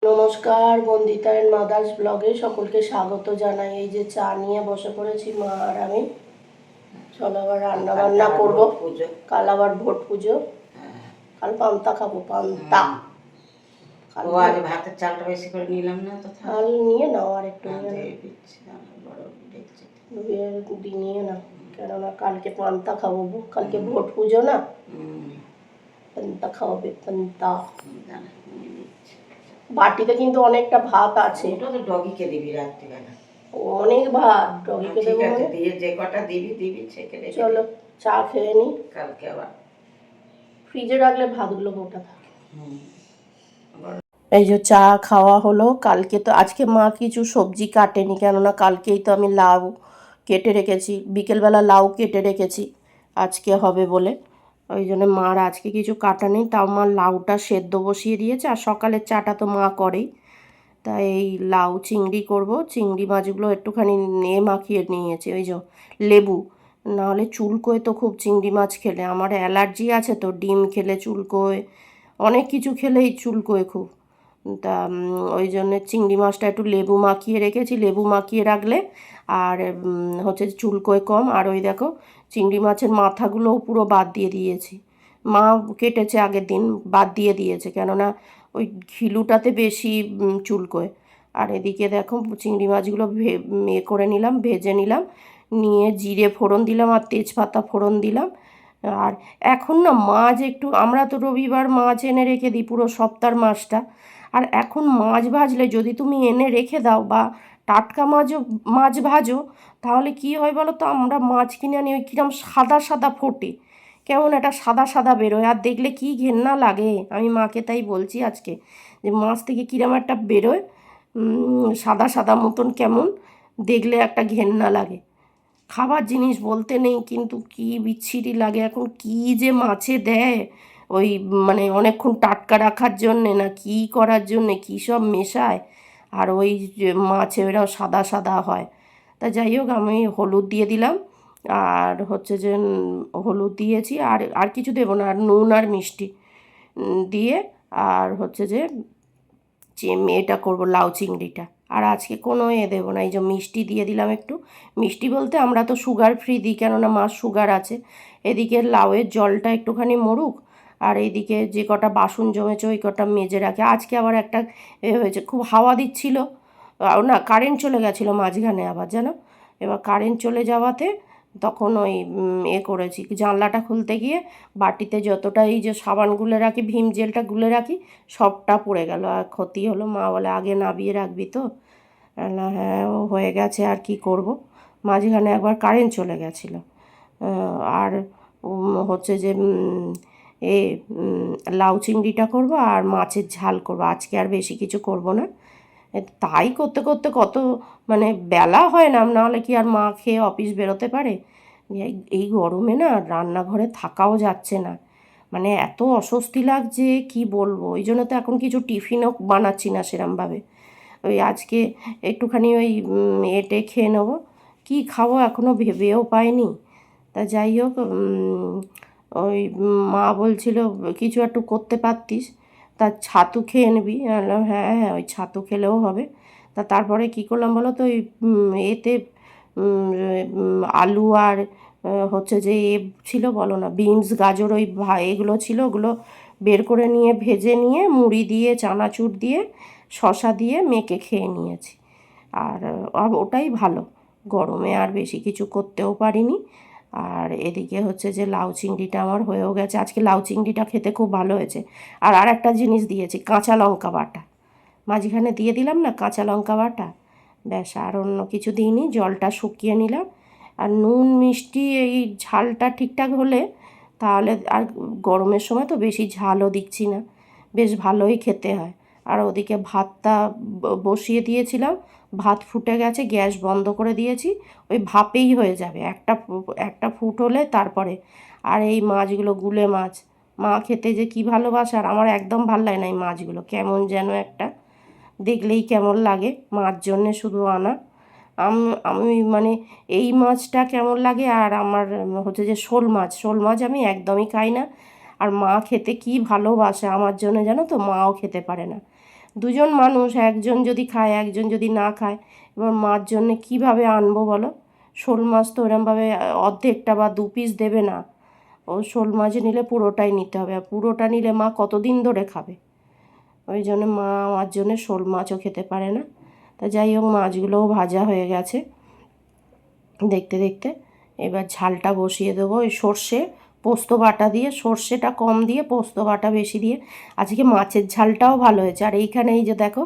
নমস্কার, Bandita and mother's ব্লগে সকলকে স্বাগত জানাই। এই যে চা নিয়ে বসে পড়েছি মা আর আমি। চলো আবার রান্না বান্না করবো। কাল আবার ভোট পুজো। কাল পান্তা খাবো, পান্তা। আজ ভাতের চালটা বেশি করে নিলাম না তো, কাল নিয়ে নাও আর একটু নিয়ে নাও, কেননা কালকে পান্তা খাবো। কালকে ভোট পুজো না, পান্তা খাওয়াবে, পান্তা। বাটিতে কিন্তু অনেকটা ভাত আছে। ওটা তো ডগিকে দিবি রাত্রিবেলা। অনেক ভাত ডগিকে দেবো মানে দিয়ে যে কটা দিবি ছেঁকে রেখে। চলো চা খেয়ে নি, কালকে আবার ফ্রিজে রাখলে ভাতগুলো গোটা থাকে। এই যে চা খাওয়া হলো। কালকে তো আজকে মা কিছু সবজি কাটেনি, কেননা কালকেই তো আমি লাউ কেটে রেখেছি, বিকেলবেলা লাউ কেটে রেখেছি আজকে হবে বলে। ওই জন্য মার আজকে কিছু কাটা নেই, তাও মা লাউটা সেদ্ধ বসিয়ে দিয়েছে। আর সকালের চাটা তো মা করেই, তাই এই লাউ চিংড়ি করব। চিংড়ি মাছগুলো একটুখানি মাখিয়ে নিয়েছি, ওই যে লেবু, নাহলে চুলকোয় তো খুব চিংড়ি মাছ খেলে। আমার অ্যালার্জি আছে তো, ডিম খেলে চুলকোয়, অনেক কিছু খেলেই চুলকোয় খুব। তা ওই জন্যে চিংড়ি মাছটা একটু লেবু মাখিয়ে রেখেছি। লেবু মাখিয়ে রাখলে আর হচ্ছে চুলকোয় কম। আর ওই দেখো চিংড়ি মাছের মাথাগুলোও পুরো বাদ দিয়ে দিয়েছি। মা কেটেছে আগের দিন, বাদ দিয়ে দিয়েছে, কেননা ওই ঘিলুটাতে বেশি চুলকোয়। আর এদিকে দেখো চিংড়ি মাছগুলো করে নিলাম, ভেজে নিলাম, নিয়ে জিরে ফোড়ন দিলাম আর তেজপাতা ফোড়ন দিলাম। আর এখন না মাছ একটু, আমরা তো রবিবার মাছ এনে রেখে দিই পুরো সপ্তাহের মাছটা। আর এখন মাছ ভাজলে যদি তুমি এনে রেখে দাও বা টাটকা মাছ ভাজো, তাহলে কি হয় বলো তো, আমরা মাছ কিনে আনি ওই কিরম সাদা সাদা ফোটে, কেমন একটা সাদা সাদা বেরোয়, আর দেখলে কি ঘেন্না লাগে। আমি মাকে তাই বলছি আজকে যে মাছ থেকে কিরম একটা বেরোয়, সাদা সাদা মতন, কেমন দেখলে একটা ঘেন্না লাগে। খাবার জিনিস বলতে নেই, কিন্তু কি বিচ্ছিরি লাগে। এখন কি যে মাছে দেয়, ওই মানে অনেকক্ষণ টাটকা রাখার জন্যে না কি করার জন্যে কী সব মেশায়, আর ওই মাছে ওরাও সাদা সাদা হয়। তা যাই হোক, আমি হলুদ দিয়ে দিলাম, আর হচ্ছে যে হলুদ দিয়েছি, আর আর কিছু দেবো না, আর নুন আর মিষ্টি দিয়ে, আর হচ্ছে যে এটা করবো লাউ চিংড়িটা। আর আজকে কোনো দেবো না, এই যে মিষ্টি দিয়ে দিলাম একটু। মিষ্টি বলতে আমরা তো সুগার ফ্রি দিই, কেননা মাছ সুগার আছে। এদিকে লাউয়ের জলটা একটুখানি মরুক, আর এইদিকে যে কটা বাসন জমেছে ওই কটা মেজে রাখে। আজকে আবার একটা হয়েছে, খুব হাওয়া দিচ্ছিল না, কারেন্ট চলে গেছিলো মাঝখানে আবার, জানো। এবার কারেন্ট চলে যাওয়াতে তখন ওই করেছি, জানলাটা খুলতে গিয়ে বাটিতে যতটা এই যে সাবান গুলে রাখি, ভীম জেলটা গুলে রাখি, সবটা পড়ে গেল। আর ক্ষতি হলো। মা বলে আগে নাবিয়ে রাখবি তো, না হ্যাঁ ও হয়ে গেছে, আর কি করব। মাঝখানে একবার কারেন্ট চলে গেছিলো। আর হচ্ছে যে এ লাউ চিংড়িটা করব আর মাছের ঝাল করব, আজকে আর বেশি কিছু করব না। তাই করতে করতে কত মানে বেলা হয় না, নাহলে কি আর মা খেয়ে অফিস বেরোতে পারে। এই গরমে না রান্নাঘরে থাকাও যাচ্ছে না, মানে এত অস্বস্তি লাগছে কি বলবো। ওই জন্য তো এখন কিছু টিফিনও বানাচ্ছি না সেরমভাবে। ওই আজকে একটুখানি ওই এটে খেয়ে নেবো, কী খাবো এখনও ভেবেও পাইনি। তা যাই হোক, ওই মা বলছিল কিছু একটু করতে পারতিস, তা ছাতু খেয়ে নিবি। বললাম হ্যাঁ হ্যাঁ, ওই ছাতু খেলেও হবে। তারপরে কী করলাম বলো তো, ওই এতে আলু আর হচ্ছে যে ছিল বলো না, বিনস গাজর, ওই এগুলো ছিল, ওগুলো বের করে নিয়ে ভেজে নিয়ে মুড়ি দিয়ে চানাচুর দিয়ে শশা দিয়ে মেখে খেয়ে নিয়েছি। আর ওটাই ভালো, গরমে আর বেশি কিছু করতেও পারিনি। আর এদিকে হচ্ছে যে লাউ চিংড়িটা আমার হয়েও গেছে। আজকে লাউ চিংড়িটা খেতে খুব ভালো হয়েছে। আর একটা জিনিস দিয়েছি, কাঁচা লঙ্কা বাটা মাঝখানে দিয়ে দিলাম না, কাঁচা লঙ্কা বাটা, ব্যাস। আর অন্য কিছু দিইনি। জলটা শুকিয়ে নিলাম, আর নুন মিষ্টি এই ঝালটা ঠিকঠাক হলে তাহলে, আর গরমের সময় তো বেশি ঝালও দিচ্ছি না, বেশ ভালোই খেতে হয়। আর ওদিকে ভাতটা বসিয়ে দিয়েছিলাম, ভাত ফুটে গেছে, গ্যাস বন্ধ করে দিয়েছি, ওই ভাপেই হয়ে যাবে। একটা ফুট হলে তারপরে। আর এই মাছগুলো গুলে মাছ, মা খেতে যে কী ভালোবাসে, আর আমার একদম ভাল লাগে না এই মাছগুলো, কেমন যেন একটা দেখলেই কেমন লাগে। মাছ জন্যে শুধু আনা। আমি মানে এই মাছটা কেমন লাগে। আর আমার হচ্ছে যে শোল মাছ আমি একদমই খাই না। আর মা খেতে কি ভালোবাসে আমার জন্য, জানো তো, মাও খেতে পারে না। দুজন মানুষ, একজন যদি খায় একজন যদি না খায়, এবার মার জন্যে কীভাবে আনবো বলো? শোল মাছ তো এরমভাবে অর্ধেকটা বা 2 পিস দেবে না। ও শোল মাছ নিলে পুরোটাই নিতে হবে, আর পুরোটা নিলে মা কতদিন ধরে খাবে? ওই জন্য মা আমার জন্য শোল মাছও খেতে পারে না। তা যাই হোক, মাছগুলোও ভাজা হয়ে গেছে দেখতে দেখতে। এবার ঝালটা বসিয়ে দেবো ওই সর্ষে পোস্ত বাটা দিয়ে, সর্ষেটা কম দিয়ে পোস্ত বাটা বেশি দিয়ে। আজকে মাছের ঝালটাও ভালো হয়েছে। আর এইখানে এই যে দেখো,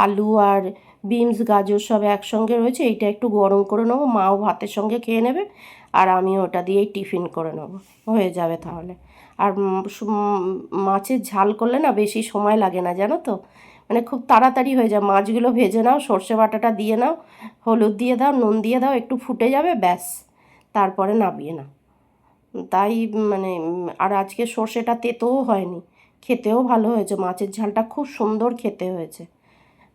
আলু আর বিনস গাজর সব একসঙ্গে রয়েছে, এইটা একটু গরম করে নেবো, মাও ভাতের সঙ্গে খেয়ে নেবে আর আমি ওটা দিয়েই টিফিন করে নেবো, হয়ে যাবে তাহলে। আর মাছের ঝাল করলে না বেশি সময় লাগে না জানো তো, মানে খুব তাড়াতাড়ি হয়ে যায়। মাছগুলো ভেজে নাও, সর্ষে বাটাটা দিয়ে নাও, হলুদ দিয়ে দাও, নুন দিয়ে দাও, একটু ফুটে যাবে, ব্যাস, তারপরে নামিয়ে নাও। তাই মানে আর আজকে সর্ষেটা তেতোও হয়নি, খেতেও ভালো হয়েছে, মাছের ঝালটা খুব সুন্দর খেতে হয়েছে।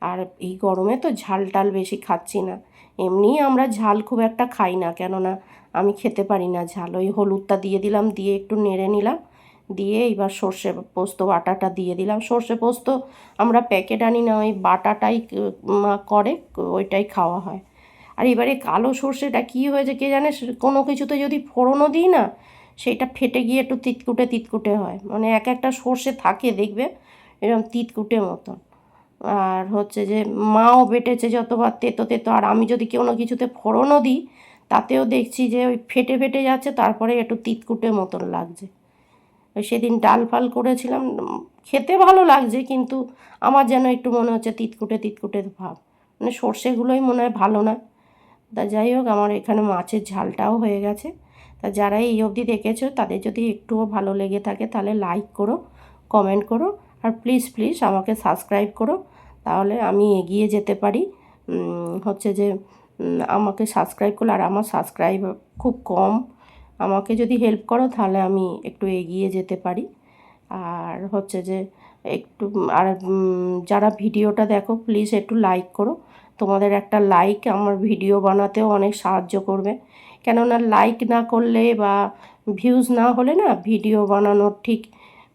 আর এই গরমে তো ঝাল টাল বেশি খাচ্ছি না, এমনিই আমরা ঝাল খুব একটা খাই না, কেননা আমি খেতে পারি না ঝাল। ওই হলুদটা দিয়ে দিলাম, দিয়ে একটু নেড়ে নিলাম, দিয়ে এবার সর্ষে পোস্ত বাটাটা দিয়ে দিলাম। সর্ষে পোস্ত আমরা প্যাকেট আনি না, ওই বাটাটাই করে, ওইটাই খাওয়া হয়। আর এবারে কালো সর্ষেটা কী হয়েছে কে জানে, কোনো কিছুতে যদি ফোড়নও দিই না, সেইটা ফেটে গিয়ে একটু তিতকুটে তিতকুটে হয়, মানে এক একটা সর্ষে থাকে দেখবে এরকম তিতকুটে মতন। আর হচ্ছে যে মাও বেটেছে যতবার তেতো তেতো, আর আমি যদি কোনো কিছুতে ফোড়নও দিই তাতেও দেখছি যে ওই ফেটে ফেটে যাচ্ছে, তারপরে একটু তিতকুটে মতন লাগছে। সেদিন ডাল ফাল করেছিলাম, খেতে ভালো লাগছে, কিন্তু আমার যেন একটু মনে হচ্ছে তিতকুটে তিতকুটে ভাব, মানে সর্ষেগুলোই মনে হয় ভালো না। তা যাই হোক, আমার এখানে মাছের ঝালটাও হয়ে গেছে। তা যারা এই অবধি দেখেছো তাদের যদি একটুও ভালো লেগে থাকে তাহলে লাইক করো, কমেন্ট করো, আর প্লিজ প্লিজ আমাকে সাবস্ক্রাইব করো, তাহলে আমি এগিয়ে যেতে পারি। হচ্ছে যে আমাকে সাবস্ক্রাইব করলে, আর আমার সাবস্ক্রাইব খুব কম, আমাকে যদি হেল্প করো তাহলে আমি একটু এগিয়ে যেতে পারি। আর হচ্ছে যে একটু, আর যারা ভিডিওটা দেখো প্লিজ একটু লাইক করো, তোমাদের একটা লাইক আমার ভিডিও বানাতেও অনেক সাহায্য করবে। কেননা লাইক না করলে বা ভিউজ না হলে না ভিডিও বানানোর ঠিক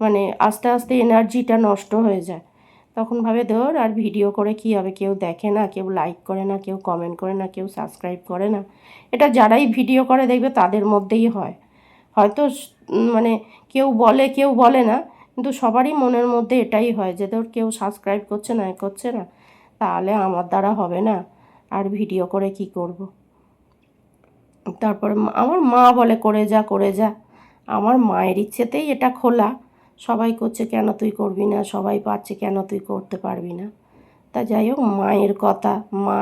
মানে আস্তে আস্তে এনার্জিটা নষ্ট হয়ে যায়। তখন ভাবে ধর আর ভিডিও করে কী হবে, কেউ দেখে না, কেউ লাইক করে না, কেউ কমেন্ট করে না, কেউ সাবস্ক্রাইব করে না। এটা যারাই ভিডিও করে দেখবে তাদের মধ্যেই হয়। হয়তো মানে কেউ বলে কেউ বলে না, কিন্তু সবারই মনের মধ্যে এটাই হয় যে ধর কেউ সাবস্ক্রাইব করছে না, করছে না, তাহলে আমার দ্বারা হবে না, আর ভিডিও করে কি করব। তারপরে আমার মা বলে করে যা করে যা, আমার মায়ের ইচ্ছেতেই এটা খোলা, সবাই করছে কেন তুই করবি না, সবাই পাচ্ছে কেন তুই করতে পারবি না। তা যাই হোক, মায়ের কথা, মা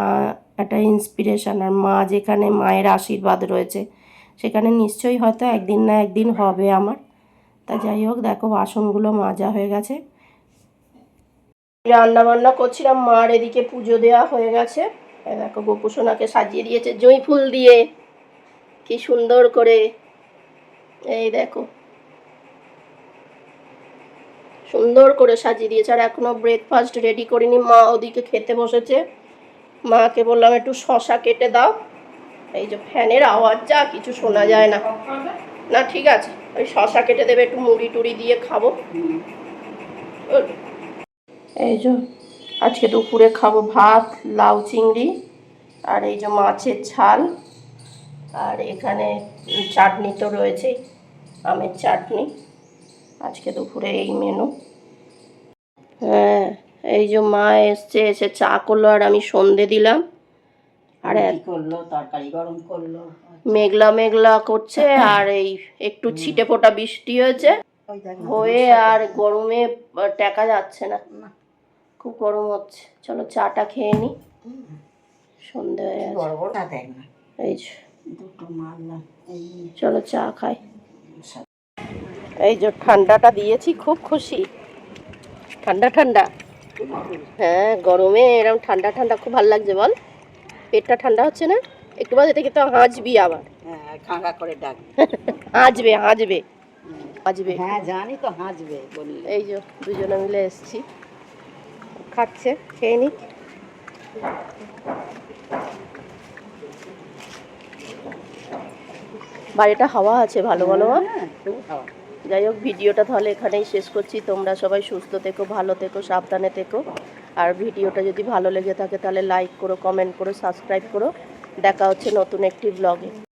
একটা ইন্সপিরেশান, আর মা যেখানে মায়ের আশীর্বাদ রয়েছে সেখানে নিশ্চয়ই হয়তো একদিন না একদিন হবে আমার। তা যাই হোক, দেখো বাসনগুলো মাজা হয়ে গেছে, রান্না বান্না করছিলাম, মার এদিকে পুজো দেওয়া হয়ে গেছে। দেখো গোপুসোনাকে সাজিয়ে দিয়েছে জুঁই ফুল দিয়ে, কি সুন্দর করে, এই দেখো সুন্দর করে সাজিয়ে দিয়েছে। আর এখনো ব্রেকফাস্ট রেডি করিনি, মা ওদিকে খেতে বসেছে। মাকে বললাম একটু শশা কেটে দাও, এই যে ফ্যানের আওয়াজ যা কিছু শোনা যায় না, না ঠিক আছে, ওই শশা কেটে দেবে, একটু মুড়ি টুড়ি দিয়ে খাবো। এই যে আজকে দুপুরে খাবো ভাত, লাউ চিংড়ি, আর এই যে মাছের ঝাল, আর এখানে চাটনি তো রয়েছেই, আমের চাটনি। আজকে দুপুরে এই মেনু। হ্যাঁ, এই যে মা এসছে, এসে চা করলো আর আমি সন্ধে দিলাম। আর করলো তরকারি গরম করলো, মেঘলা মেঘলা করছে, আর এই একটু ছিটে ফোটা বৃষ্টি হয়েছে হয়ে, আর গরমে টেকা যাচ্ছে না, খুব গরম হচ্ছে। চলো চাটা খেয়ে নি, সন্ধে হয়ে গেছে। এই যে চলো চা খাই। এই যে ঠান্ডাটা দিয়েছি, খুব খুশি, ঠান্ডা ঠান্ডা। হ্যাঁ, গরমে এরকম ঠান্ডা ঠান্ডা খুব ভালো লাগছে, বল পেটটা ঠান্ডা হচ্ছে না একটু, বাদে থেকে তো হাঁচবি আবার, খাঁকা করে ডাক, হাঁচবে হাঁচবে হাঁচবে, হ্যাঁ জানি তো হাঁচবে বললে। এই যে দুজনে মিলে এসছি, খাচ্ছে, খেয়ে নি। বাড়িটা হাওয়া আছে ভালো, বলো যাই হোক, ভিডিওটা তাহলে এখানেই শেষ করছি। তোমরা সবাই সুস্থ থেকো, ভালো থেকো, সাবধানে থেকো। আর ভিডিওটা যদি ভালো লেগে থাকে তাহলে লাইক করো, কমেন্ট করো, সাবস্ক্রাইব করো। দেখা হচ্ছে নতুন একটি ব্লগে।